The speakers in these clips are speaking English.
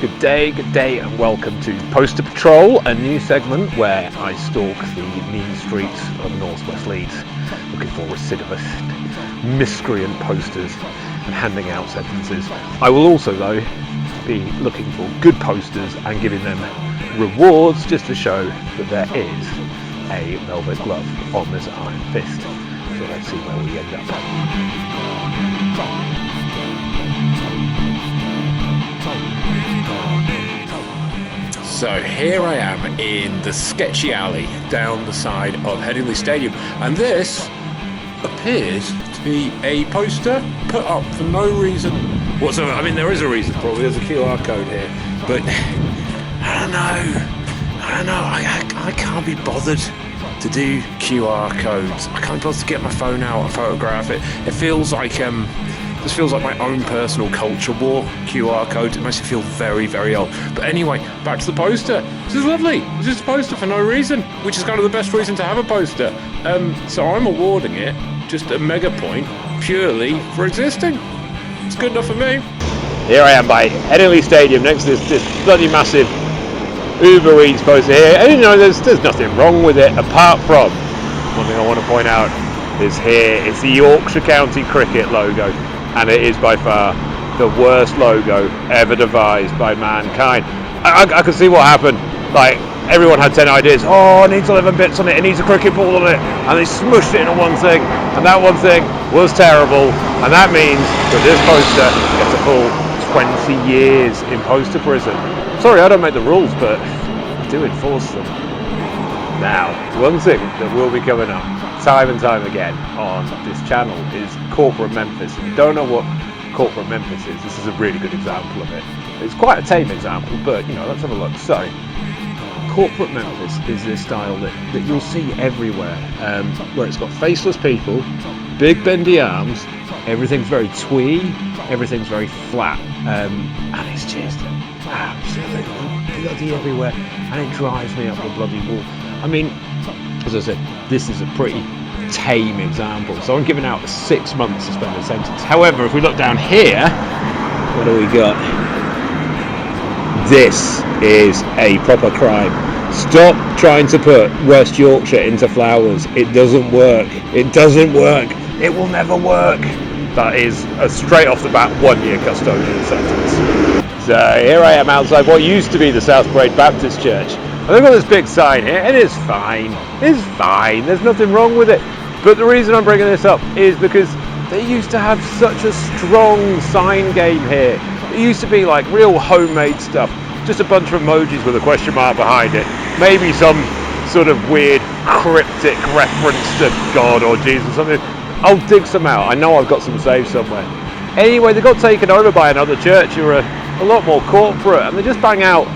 Good day, and welcome to Poster Patrol, a new segment where I stalk the mean streets of Northwest Leeds, looking for recidivist, miscreant posters and handing out sentences. I will also, though, be looking for good posters and giving them rewards just to show that there is a velvet glove on this iron fist. So let's see where we end up. So here I am in the sketchy alley down the side of Headingley Stadium, and this appears to be a poster put up for no reason whatsoever. I mean, there is a reason, probably. There's a QR code here, but I don't know. I can't be bothered to do QR codes. I can't be bothered to get my phone out and photograph it. It feels like this feels like my own personal culture war QR code. It makes me feel very, very old. But anyway, back to the poster. This is lovely. It's just a poster for no reason, which is kind of the best reason to have a poster. So I'm awarding it just a mega point purely for existing. It's good enough for me. Here I am by Headingley Stadium next to this bloody massive Uber Eats poster here. And you know, there's nothing wrong with it apart from one thing I want to point out is here. It's the Yorkshire County Cricket logo. And it is by far the worst logo ever devised by mankind. I could see what happened. Like, everyone had 10 ideas. Oh, it needs 11 bits on it. It needs a cricket ball on it. And they smushed it into one thing. And that one thing was terrible. And that means that this poster gets a full 20 years in poster prison. Sorry, I don't make the rules, but I do enforce them. Now, one thing that will be coming up time and time again on this channel is Corporate Memphis. If you don't know what Corporate Memphis is, this is a really good example of it. It's quite a tame example, but you know, let's have a look. So, Corporate Memphis is this style that you'll see everywhere, where it's got faceless people, big bendy arms, everything's very twee, everything's very flat, and it's just absolutely bloody everywhere, and it drives me up the bloody wall. I mean, as I said, this is a pretty tame example, so I'm giving out 6 months to spend a sentence. However, if we look down here, what do we got? This is a proper crime. Stop trying to put West Yorkshire into flowers. It doesn't work. It doesn't work. It will never work. That is a straight off the bat 1 year custodial sentence. So here I am outside what used to be the South Parade Baptist Church. And they've got this big sign here, and it's fine. It's fine. There's nothing wrong with it. But the reason I'm bringing this up is because they used to have such a strong sign game here. It used to be like real homemade stuff. Just a bunch of emojis with a question mark behind it. Maybe some sort of weird cryptic reference to God or Jesus or something. I'll dig some out. I know I've got some saved somewhere. Anyway, they got taken over by another church who are a lot more corporate, and they just bang out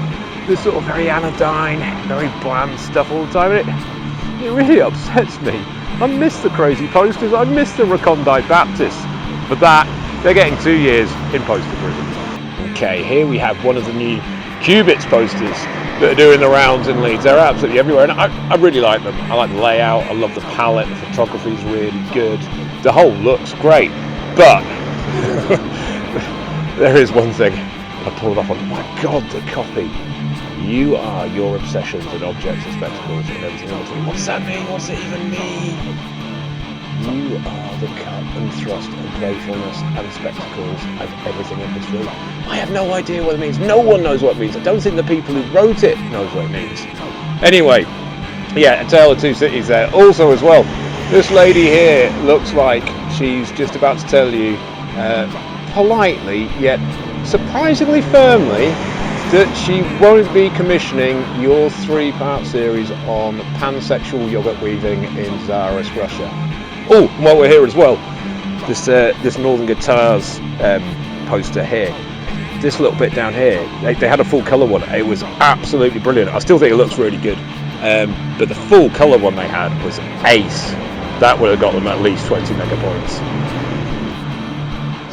this sort of very anodyne, very bland stuff all the time, and it really upsets me. I miss the crazy posters, I miss the Recondite Baptists. For that, they're getting 2 years in poster prison. Okay, here we have one of the new Cubits posters that are doing the rounds in Leeds. They're absolutely everywhere, and I really like them. I like the layout, I love the palette, the photography's really good. The whole looks great, but there is one thing I pulled up on. My God, the copy. You are your obsessions and objects and spectacles and everything else. What does that mean? What does it even mean? You are the cut and thrust and playfulness and spectacles and everything in this room. I have no idea what it means. No one knows what it means. I don't think the people who wrote it knows what it means. Anyway, yeah, A Tale of Two Cities there. Also as well, this lady here looks like she's just about to tell you, politely yet surprisingly firmly, that she won't be commissioning your 3-part series on pansexual yogurt weaving in Tsarist Russia. Oh, and while we're here as well, this Northern Guitars poster here, this little bit down here, they had a full colour one. It was absolutely brilliant. I still think it looks really good, but the full colour one they had was ace. That would have got them at least 20 mega points.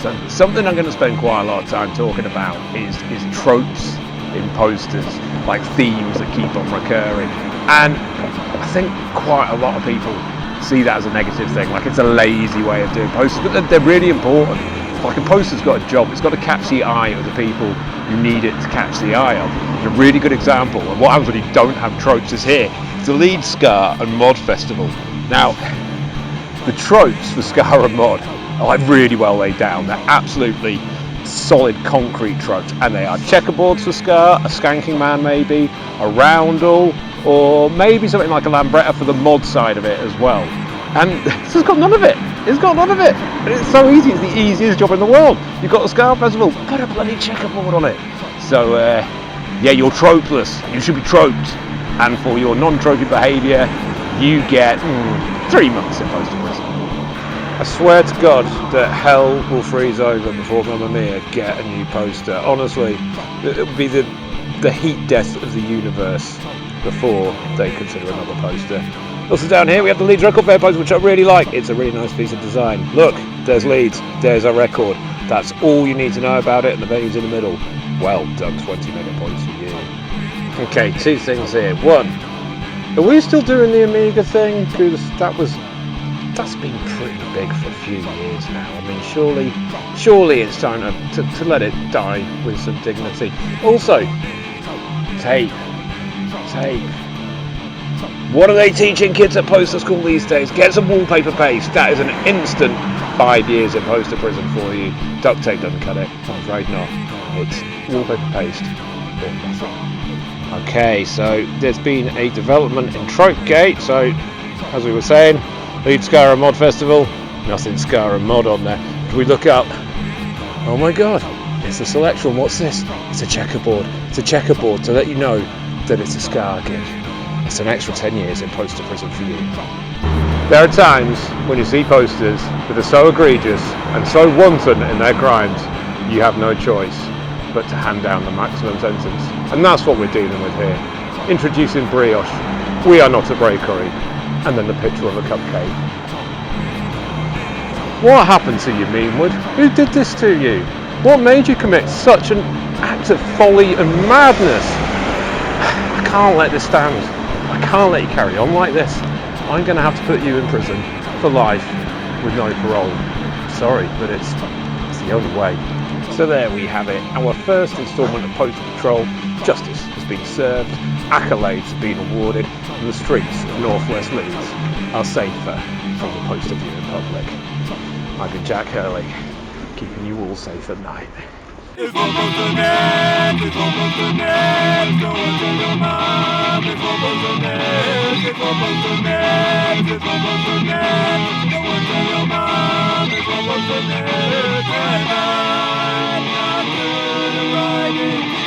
So something I'm going to spend quite a lot of time talking about is tropes in posters, like themes that keep on recurring. And I think quite a lot of people see that as a negative thing, like it's a lazy way of doing posters, but they're really important. Like a poster's got a job, it's got to catch the eye of the people who need it to catch the eye of. It's a really good example of what happens when you don't have tropes is here. It's the Leeds Ska and Mod Festival. Now, the tropes for Ska and Mod are like really well laid down. They're absolutely solid concrete tropes, and they are checkerboards for Ska, a skanking man maybe, a roundel, or maybe something like a lambretta for the mod side of it as well. And this has got none of it. It's got none of it. And it's so easy. It's the easiest job in the world. You've got a Ska Festival, put a bloody checkerboard on it. So, yeah, you're tropeless. You should be troped. And for your non-tropey behaviour, you get 3 months in poster prison. I swear to God that hell will freeze over before Mamma Mia get a new poster. Honestly, it would be the heat death of the universe before they consider another poster. Also down here we have the Leeds Record Fair poster, which I really like. It's a really nice piece of design. Look, there's Leeds, there's our record. That's all you need to know about it, and the venue's in the middle. Well done, 20 mega points for you. Okay, 2 things here. 1, are we still doing the Amiga thing? Because that's been pretty big for a few years now. I mean, surely it's time to let it die with some dignity. Also, tape. What are they teaching kids at poster school these days? Get some wallpaper paste. That is an instant 5 years in poster prison for you. Duct tape doesn't cut it. I'm afraid not. It's wallpaper paste or nothing. Okay, so there's been a development in Tropegate. So, as we were saying, Leeds Ska and Mod Festival, nothing Ska and Mod on there. If we look up, oh my god, it's a selection. What's this? It's a checkerboard. It's a checkerboard to let you know that it's a Ska gig. It's an extra 10 years in poster prison for you. There are times when you see posters that are so egregious and so wanton in their crimes, you have no choice but to hand down the maximum sentence. And that's what we're dealing with here. Introducing brioche, we are not a bakery, and then the picture of a cupcake. What happened to you, Meanwood? Who did this to you? What made you commit such an act of folly and madness? I can't let this stand. I can't let you carry on like this. I'm going to have to put you in prison for life with no parole. Sorry, but it's the only way. So there we have it. Our first instalment of Poster Patrol. Justice has been served, accolades have been awarded, and the streets of Northwest Leeds are safer from the poster viewing public. I've been Jack Hurley, keeping you all safe at night. It's almost an end, it's almost an end, go and tell your mom, it's almost an end, it's almost an end, it's almost an end, go and tell your mom, it's almost an end, and I'm not good at writing.